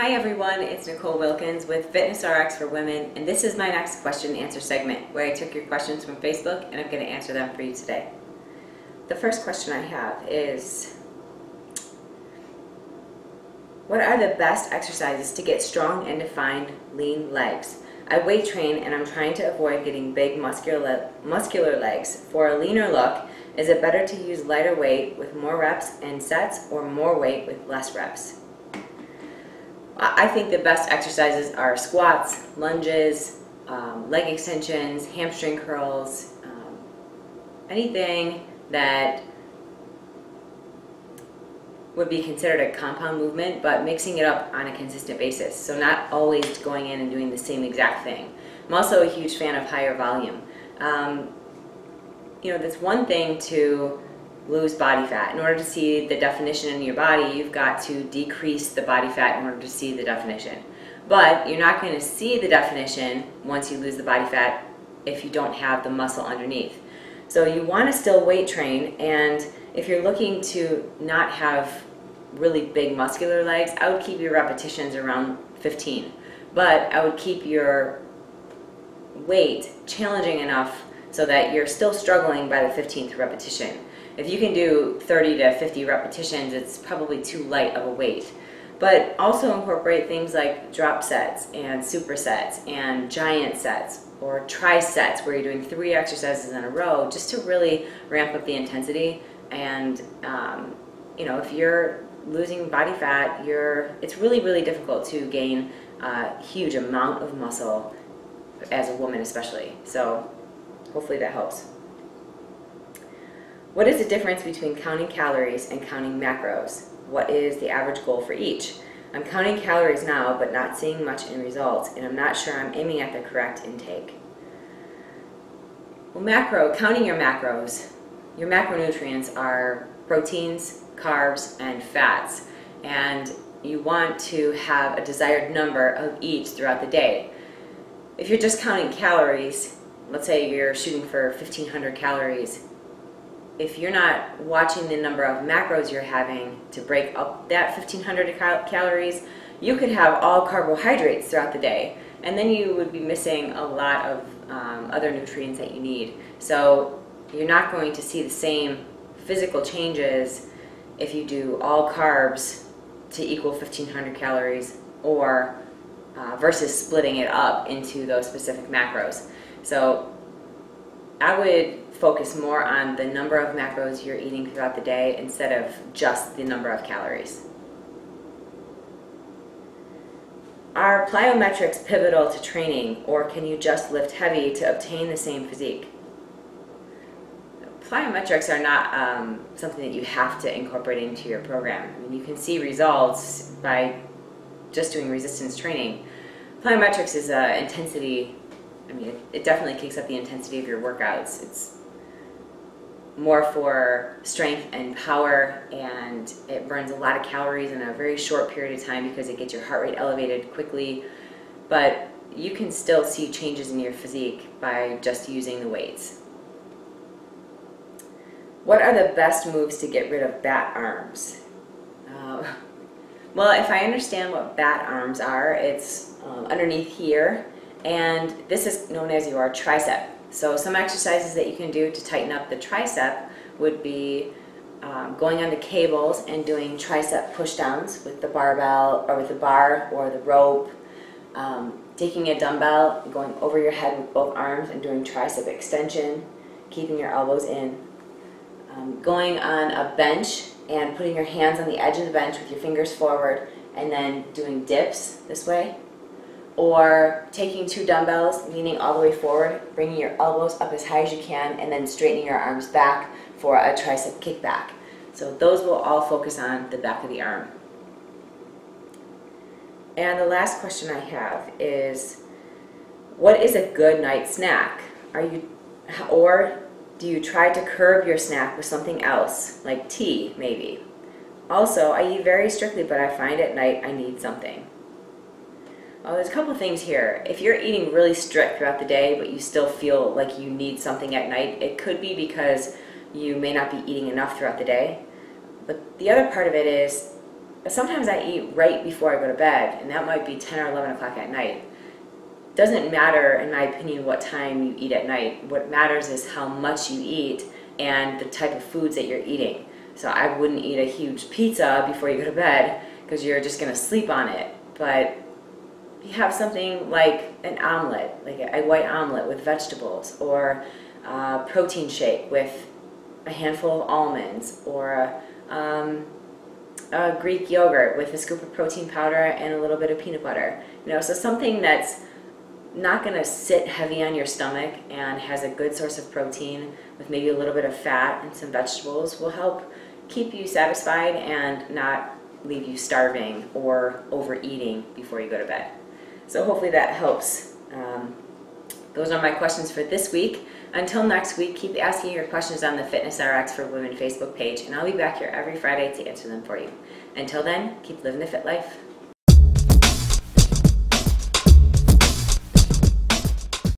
Hi everyone, it's Nicole Wilkins with FitnessRx for Women, and this is my next question and answer segment where I took your questions from Facebook and I'm going to answer them for you today. The first question I have is, what are the best exercises to get strong and defined lean legs? I weight train and I'm trying to avoid getting big muscular legs. For a leaner look, is it better to use lighter weight with more reps and sets or more weight with less reps? I think the best exercises are squats, lunges, leg extensions, hamstring curls, anything that would be considered a compound movement, but mixing it up on a consistent basis. So not always going in and doing the same exact thing. I'm also a huge fan of higher volume. That's one thing to lose body fat. In order to see the definition in your body, you've got to decrease the body fat in order to see the definition. But you're not going to see the definition once you lose the body fat if you don't have the muscle underneath. So you want to still weight train, and if you're looking to not have really big muscular legs, I would keep your repetitions around 15. But I would keep your weight challenging enough so that you're still struggling by the 15th repetition. If you can do 30 to 50 repetitions, it's probably too light of a weight. But also incorporate things like drop sets and supersets and giant sets or tri-sets where you're doing 3 exercises in a row just to really ramp up the intensity. And if you're losing body fat, it's really, really difficult to gain a huge amount of muscle as a woman especially. So hopefully that helps. What is the difference between counting calories and counting macros? What is the average goal for each? I'm counting calories now, but not seeing much in results, and I'm not sure I'm aiming at the correct intake. Well, counting your macronutrients are proteins, carbs, and fats, and you want to have a desired number of each throughout the day. If you're just counting calories, let's say you're shooting for 1,500 calories, if you're not watching the number of macros you're having to break up that 1,500 calories, you could have all carbohydrates throughout the day, and then you would be missing a lot of other nutrients that you need. So you're not going to see the same physical changes if you do all carbs to equal 1,500 calories or versus splitting it up into those specific macros. So I would focus more on the number of macros you're eating throughout the day instead of just the number of calories. Are plyometrics pivotal to training, or can you just lift heavy to obtain the same physique? Plyometrics are not something that you have to incorporate into your program. I mean, you can see results by just doing resistance training. Plyometrics is intensity. It definitely kicks up the intensity of your workouts. It's more for strength and power, and it burns a lot of calories in a very short period of time because it gets your heart rate elevated quickly. But you can still see changes in your physique by just using the weights. What are the best moves to get rid of bat arms? Well, if I understand what bat arms are, it's underneath here, and this is known as your tricep. So some exercises that you can do to tighten up the tricep would be going onto cables and doing tricep pushdowns with the barbell or with the bar or the rope, taking a dumbbell, going over your head with both arms and doing tricep extension, keeping your elbows in, going on a bench and putting your hands on the edge of the bench with your fingers forward and then doing dips this way. Or taking 2 dumbbells, leaning all the way forward, bringing your elbows up as high as you can, and then straightening your arms back for a tricep kickback. So those will all focus on the back of the arm. And the last question I have is, what is a good night snack? Or do you try to curb your snack with something else, like tea maybe? Also, I eat very strictly, but I find at night I need something. Well, there's a couple things here. If you're eating really strict throughout the day, but you still feel like you need something at night, it could be because you may not be eating enough throughout the day. But the other part of it is sometimes I eat right before I go to bed, and that might be 10 or 11 o'clock at night. Doesn't matter, in my opinion, what time you eat at night. What matters is how much you eat and the type of foods that you're eating. So I wouldn't eat a huge pizza before you go to bed because you're just going to sleep on it. But you have something like an omelet, like a white omelet with vegetables, or a protein shake with a handful of almonds, or a Greek yogurt with a scoop of protein powder and a little bit of peanut butter. So something that's not going to sit heavy on your stomach and has a good source of protein with maybe a little bit of fat and some vegetables will help keep you satisfied and not leave you starving or overeating before you go to bed. So hopefully that helps. Those are my questions for this week. Until next week, keep asking your questions on the FitnessRx for Women Facebook page, and I'll be back here every Friday to answer them for you. Until then, keep living the fit life.